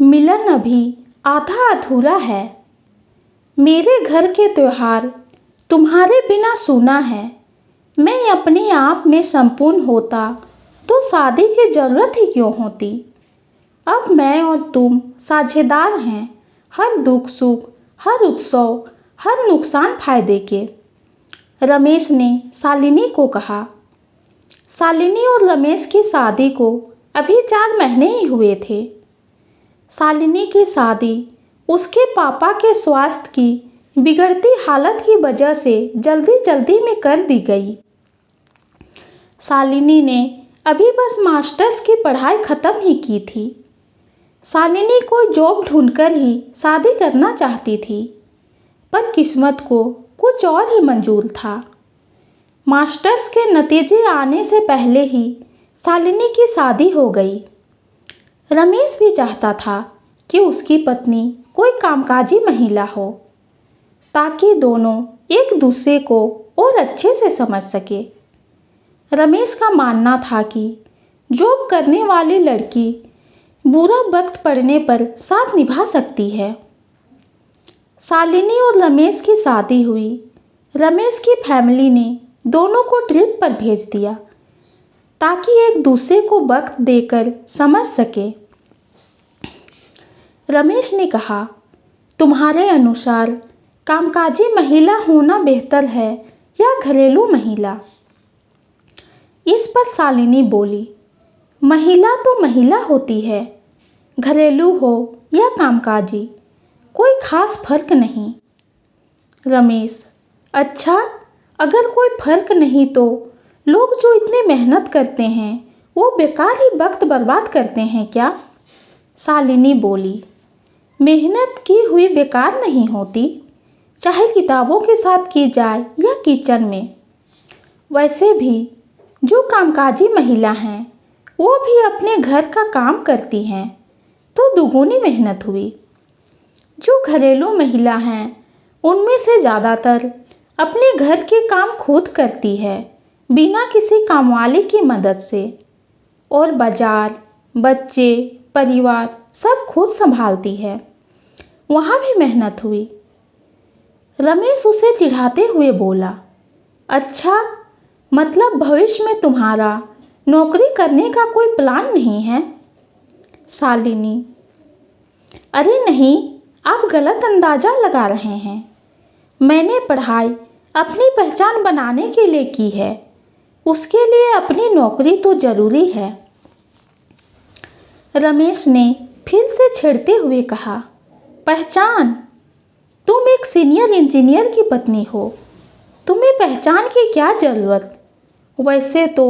मिलन अभी आधा अधूरा है। मेरे घर के त्योहार तुम्हारे बिना सूना है। मैं अपने आप में संपूर्ण होता तो शादी की ज़रूरत ही क्यों होती। अब मैं और तुम साझेदार हैं, हर दुख सुख, हर उत्सव, हर नुकसान फायदे के। रमेश ने शालिनी को कहा। शालिनी और रमेश की शादी को अभी 4 महीने ही हुए थे। शालिनी की शादी उसके पापा के स्वास्थ्य की बिगड़ती हालत की वजह से जल्दी जल्दी में कर दी गई। शालिनी ने अभी बस मास्टर्स की पढ़ाई ख़त्म ही की थी। शालिनी कोई जॉब ढूंढकर ही शादी करना चाहती थी, पर किस्मत को कुछ और ही मंजूर था। मास्टर्स के नतीजे आने से पहले ही शालिनी की शादी हो गई। रमेश भी चाहता था कि उसकी पत्नी कोई कामकाजी महिला हो, ताकि दोनों एक दूसरे को और अच्छे से समझ सके। रमेश का मानना था कि जॉब करने वाली लड़की बुरा वक्त पड़ने पर साथ निभा सकती है। शालिनी और रमेश की शादी हुई। रमेश की फैमिली ने दोनों को ट्रिप पर भेज दिया, ताकि एक दूसरे को वक्त देकर समझ सके। रमेश ने कहा, तुम्हारे अनुसार कामकाजी महिला होना बेहतर है या घरेलू महिला? इस पर शालिनी बोली, महिला तो महिला होती है, घरेलू हो या कामकाजी, कोई खास फर्क नहीं। रमेश, अच्छा, अगर कोई फर्क नहीं तो लोग जो इतनी मेहनत करते हैं वो बेकार ही वक्त बर्बाद करते हैं क्या? शालिनी बोली, मेहनत की हुई बेकार नहीं होती, चाहे किताबों के साथ की जाए या किचन में। वैसे भी जो कामकाजी महिला हैं वो भी अपने घर का काम करती हैं, तो दुगुनी मेहनत हुई। जो घरेलू महिला हैं उनमें से ज़्यादातर अपने घर के काम खुद करती है, बिना किसी कामवाली की मदद से, और बाजार, बच्चे, परिवार सब खुद संभालती है। वहाँ भी मेहनत हुई। रमेश उसे चिढ़ाते हुए बोला, अच्छा, मतलब भविष्य में तुम्हारा नौकरी करने का कोई प्लान नहीं है? शालिनी, अरे नहीं, आप गलत अंदाज़ा लगा रहे हैं। मैंने पढ़ाई अपनी पहचान बनाने के लिए की है, उसके लिए अपनी नौकरी तो ज़रूरी है। रमेश ने फिर से छेड़ते हुए कहा, पहचान? तुम एक सीनियर इंजीनियर की पत्नी हो, तुम्हें पहचान की क्या ज़रूरत? वैसे तो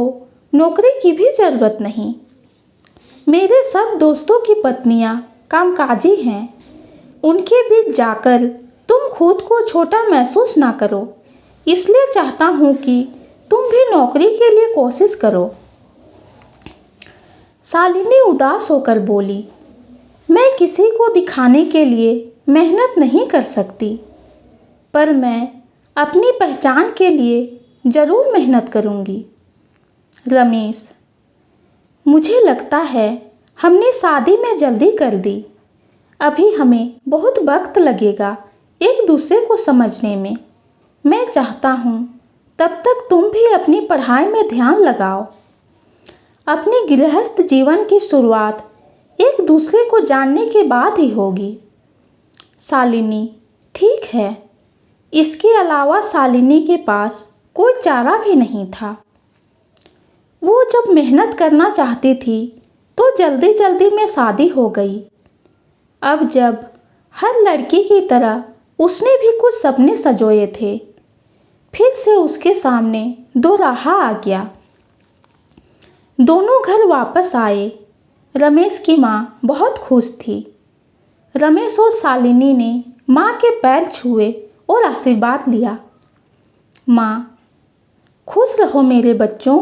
नौकरी की भी ज़रूरत नहीं। मेरे सब दोस्तों की पत्नियां कामकाजी हैं, उनके बीच जाकर तुम खुद को छोटा महसूस ना करो, इसलिए चाहता हूँ कि तुम भी नौकरी के लिए कोशिश करो। शालिनी उदास होकर बोली, मैं किसी को दिखाने के लिए मेहनत नहीं कर सकती, पर मैं अपनी पहचान के लिए ज़रूर मेहनत करूँगी। रमेश, मुझे लगता है हमने शादी में जल्दी कर दी। अभी हमें बहुत वक्त लगेगा एक दूसरे को समझने में। मैं चाहता हूँ तब तक तुम भी अपनी पढ़ाई में ध्यान लगाओ। अपनी गृहस्थ जीवन की शुरुआत एक दूसरे को जानने के बाद ही होगी। शालिनी, ठीक है। इसके अलावा शालिनी के पास कोई चारा भी नहीं था। वो जब मेहनत करना चाहती थी तो जल्दी जल्दी में शादी हो गई। अब जब हर लड़की की तरह उसने भी कुछ सपने सजोए थे, फिर से उसके सामने दो राह आ गया। दोनों घर वापस आए। रमेश की माँ बहुत खुश थी। रमेश और शालिनी ने माँ के पैर छुए और आशीर्वाद लिया। माँ, खुश रहो मेरे बच्चों।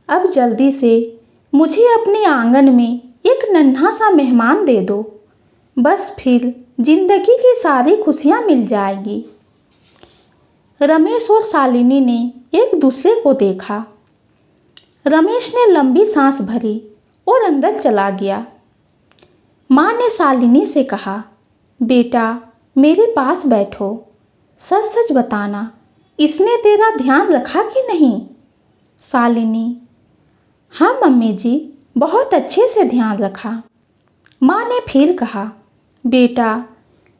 अब जल्दी से मुझे अपने आंगन में एक नन्हा सा मेहमान दे दो, बस फिर जिंदगी की सारी खुशियाँ मिल जाएगी। रमेश और शालिनी ने एक दूसरे को देखा। रमेश ने लंबी सांस भरी और अंदर चला गया। माँ ने ने शालिनी से कहा, बेटा मेरे पास बैठो, सच सच बताना, इसने तेरा ध्यान रखा कि नहीं? शालिनी, हाँ मम्मी जी, बहुत अच्छे से ध्यान रखा। माँ ने फिर कहा, बेटा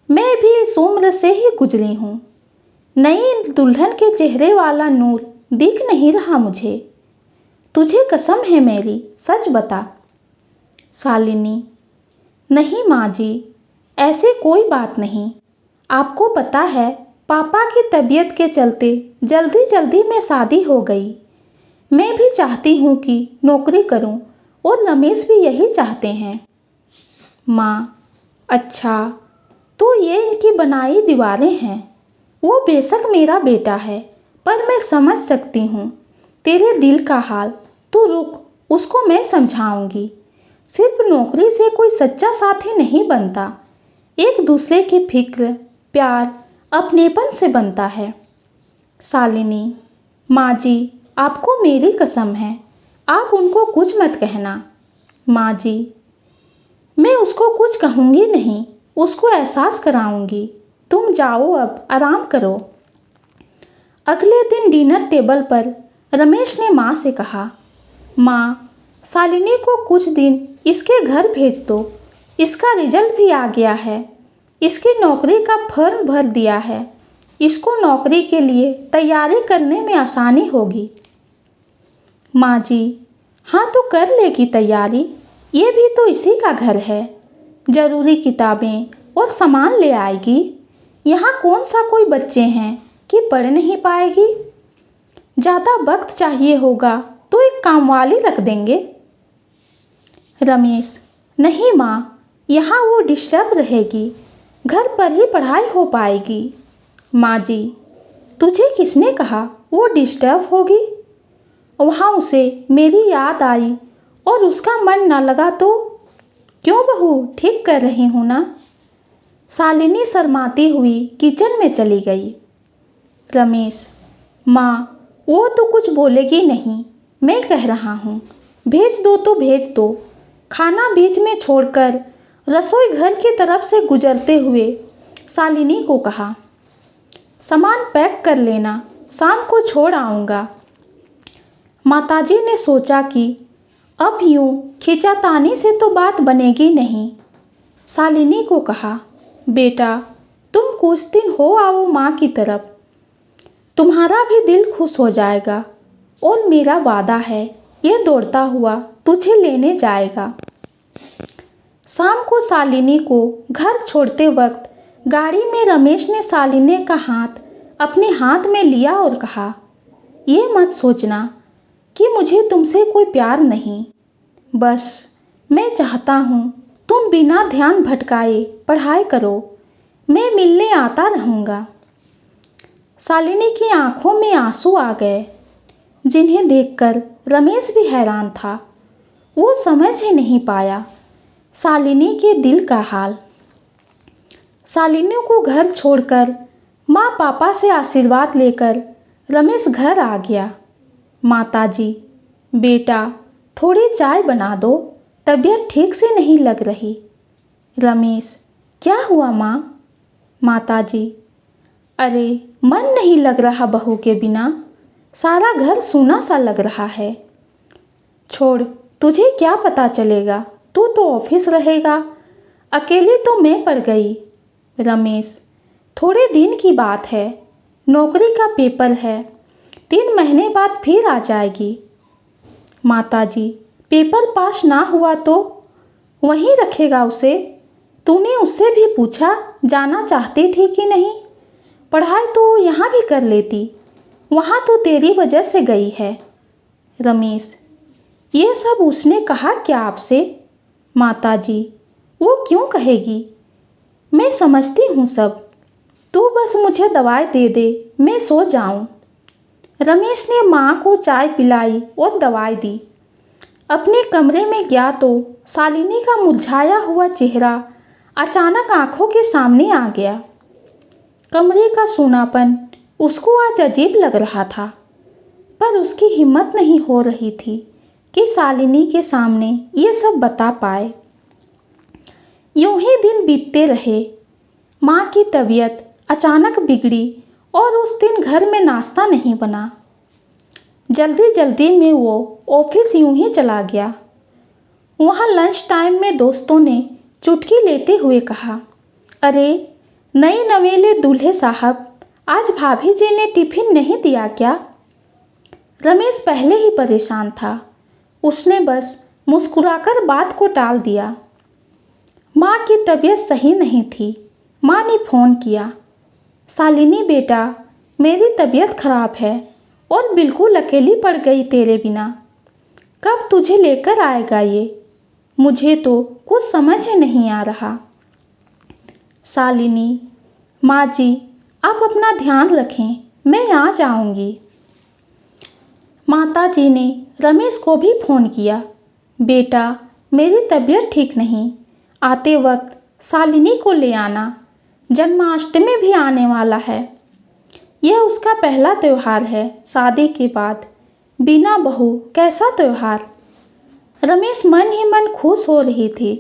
मैं भी इस उम्र से ही गुजरी हूँ, नई दुल्हन के चेहरे वाला नूर दिख नहीं रहा मुझे। तुझे कसम है मेरी, सच बता। शालिनी, नहीं माँ जी, ऐसे कोई बात नहीं। आपको पता है पापा की तबीयत के चलते जल्दी जल्दी में शादी हो गई। मैं भी चाहती हूँ कि नौकरी करूँ और रमेश भी यही चाहते हैं। माँ, अच्छा, तो ये इनकी बनाई दीवारें हैं। वो बेशक मेरा बेटा है, पर मैं समझ सकती हूँ तेरे दिल का हाल। तू रुक, उसको मैं समझाऊंगी। सिर्फ नौकरी से कोई सच्चा साथी नहीं बनता, एक दूसरे की फिक्र, प्यार, अपनेपन से बनता है। शालिनी, माँ जी, आपको मेरी कसम है, आप उनको कुछ मत कहना। माँ जी, मैं उसको कुछ कहूँगी नहीं, उसको एहसास कराऊंगी। तुम जाओ, अब आराम करो। अगले दिन डिनर टेबल पर रमेश ने माँ से कहा, माँ, शालिनी को कुछ दिन इसके घर भेज दो। इसका रिजल्ट भी आ गया है, इसकी नौकरी का फॉर्म भर दिया है। इसको नौकरी के लिए तैयारी करने में आसानी होगी। माँ जी, हाँ तो कर लेगी तैयारी, ये भी तो इसी का घर है। ज़रूरी किताबें और सामान ले आएगी। यहाँ कौन सा कोई बच्चे हैं कि पढ़ नहीं पाएगी। ज़्यादा वक्त चाहिए होगा तो एक कामवाली रख देंगे। रमेश, नहीं माँ, यहाँ वो डिस्टर्ब रहेगी, घर पर ही पढ़ाई हो पाएगी। माँ जी, तुझे किसने कहा वो डिस्टर्ब होगी? वहाँ उसे मेरी याद आई और उसका मन न लगा तो? क्यों बहू, ठीक कर रही हूँ ना? शालिनी शर्माती हुई किचन में चली गई। रमेश, माँ, वो तो कुछ बोलेगी नहीं, मैं कह रहा हूँ, भेज दो तो भेज दो। खाना बीच में छोड़कर रसोई घर की तरफ से गुजरते हुए शालिनी को कहा, सामान पैक कर लेना, शाम को छोड़ आऊँगा। माताजी ने सोचा कि अब यूँ खींचातानी से तो बात बनेगी नहीं। शालिनी को कहा, बेटा तुम कुछ दिन हो आओ माँ की तरफ, तुम्हारा भी दिल खुश हो जाएगा और मेरा वादा है ये दौड़ता हुआ तुझे लेने जाएगा। शाम को शालिनी को घर छोड़ते वक्त गाड़ी में रमेश ने शालिनी का हाथ अपने हाथ में लिया और कहा, ये मत सोचना कि मुझे तुमसे कोई प्यार नहीं, बस मैं चाहता हूँ तुम बिना ध्यान भटकाए पढ़ाई करो, मैं मिलने आता रहूँगा। शालिनी की आंखों में आंसू आ गए, जिन्हें देखकर रमेश भी हैरान था। वो समझ ही नहीं पाया शालिनी के दिल का हाल। शालिनी को घर छोड़कर माँ पापा से आशीर्वाद लेकर रमेश घर आ गया। माताजी, बेटा थोड़ी चाय बना दो, तबीयत ठीक से नहीं लग रही। रमेश, क्या हुआ माँ? माताजी, अरे मन नहीं लग रहा बहू के बिना, सारा घर सूना सा लग रहा है। छोड़, तुझे क्या पता चलेगा, तू तो ऑफिस रहेगा, अकेले तो मैं पड़ गई। रमेश, थोड़े दिन की बात है, नौकरी का पेपर है, 3 महीने बाद फिर आ जाएगी। माताजी, पेपर पास ना हुआ तो वहीं रखेगा उसे? तूने उससे भी पूछा जाना चाहती थी कि नहीं? पढ़ाई तो यहाँ भी कर लेती, वहाँ तो तेरी वजह से गई है। रमेश, ये सब उसने कहा क्या आपसे? माताजी, वो क्यों कहेगी, मैं समझती हूँ सब, तू बस मुझे दवाई दे दे, मैं सो जाऊँ। रमेश ने माँ को चाय पिलाई और दवाई दी। अपने कमरे में गया तो शालिनी का मुरझाया हुआ चेहरा अचानक आंखों के सामने आ गया। कमरे का सूनापन उसको आज अजीब लग रहा था, पर उसकी हिम्मत नहीं हो रही थी कि शालिनी के सामने ये सब बता पाए। यूं ही दिन बीतते रहे। माँ की तबीयत अचानक बिगड़ी और उस दिन घर में नाश्ता नहीं बना। जल्दी जल्दी में वो ऑफिस यूं ही चला गया। वहाँ लंच टाइम में दोस्तों ने चुटकी लेते हुए कहा, अरे नई नवेले दूल्हे साहब, आज भाभी जी ने टिफिन नहीं दिया क्या? रमेश पहले ही परेशान था। उसने बस मुस्कुराकर बात को टाल दिया। माँ की तबीयत सही नहीं थी। माँ ने फ़ोन किया, शालिनी बेटा, मेरी तबीयत खराब है और बिल्कुल अकेली पड़ गई तेरे बिना। कब तुझे लेकर आएगा ये? मुझे तो कुछ समझ ही नहीं आ रहा। शालिनी, माँ जी, आप अपना ध्यान रखें, मैं आ जाऊंगी। माता जी ने रमेश को भी फ़ोन किया, बेटा मेरी तबीयत ठीक नहीं, आते वक्त शालिनी को ले आना, जन्माष्टमी भी आने वाला है। यह उसका पहला त्यौहार है शादी के बाद। बिना बहू कैसा त्यौहार? रमेश मन ही मन खुश हो रही थी।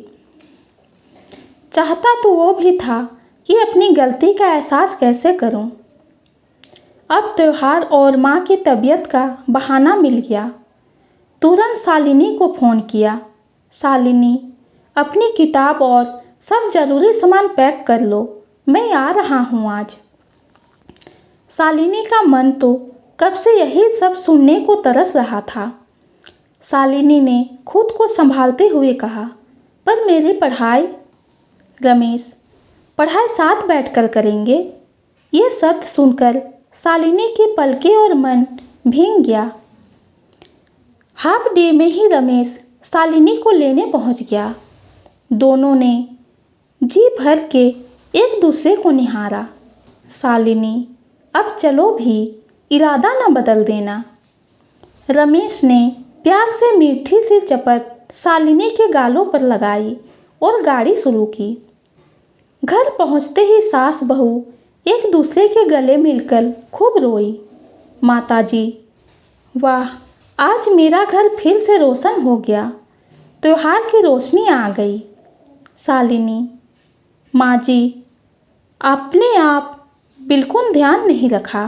चाहता तो वो भी था कि अपनी गलती का एहसास कैसे करूं। अब त्यौहार और माँ की तबीयत का बहाना मिल गया। तुरंत शालिनी को फ़ोन किया, शालिनी, अपनी किताब और सब जरूरी सामान पैक कर लो, मैं आ रहा हूँ आज। शालिनी का मन तो कब से यही सब सुनने को तरस रहा था। शालिनी ने खुद को संभालते हुए कहा, पर मेरी पढ़ाई? रमेश, पढ़ाई साथ बैठकर करेंगे। ये शब्द सुनकर शालिनी की पलकें और मन भीग गया। हाफ डे में ही रमेश शालिनी को लेने पहुंच गया। दोनों ने जी भर के एक दूसरे को निहारा। शालिनी, अब चलो भी, इरादा न बदल देना। रमेश ने प्यार से मीठी सी चपत शालिनी के गालों पर लगाई और गाड़ी शुरू की। घर पहुंचते ही सास बहू एक दूसरे के गले मिलकर खूब रोई। माताजी, वाह, आज मेरा घर फिर से रोशन हो गया, त्योहार की रोशनी आ गई। शालिनी, माँ जी, आपने आप बिल्कुल ध्यान नहीं रखा,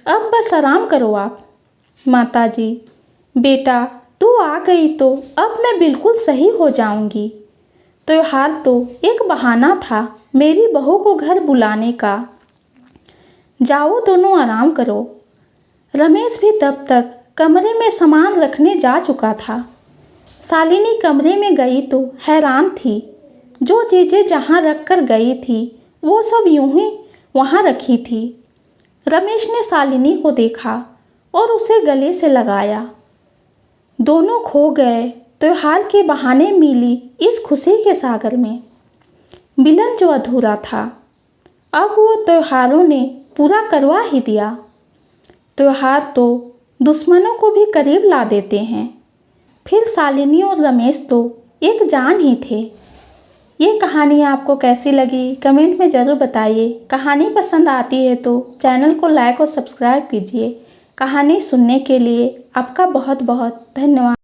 अब बस आराम करो आप। माताजी, बेटा तू आ गई तो अब मैं बिल्कुल सही हो जाऊंगी। त्योहार तो एक बहाना था मेरी बहू को घर बुलाने का। जाओ दोनों आराम करो। रमेश भी तब तक कमरे में सामान रखने जा चुका था। शालिनी कमरे में गई तो हैरान थी। जो चीज़ें जहाँ रख कर गई थी वो सब यूं ही वहाँ रखी थी। रमेश ने शालिनी को देखा और उसे गले से लगाया। दोनों खो गए त्योहार के बहाने मिली इस खुशी के सागर में। मिलन जो अधूरा था, अब वो त्योहारों ने पूरा करवा ही दिया। त्योहार तो दुश्मनों को भी करीब ला देते हैं। फिर शालिनी और रमेश तो एक जान ही थे। ये कहानी आपको कैसी लगी कमेंट में ज़रूर बताइए। कहानी पसंद आती है तो चैनल को लाइक और सब्सक्राइब कीजिए। कहानी सुनने के लिए आपका बहुत बहुत धन्यवाद।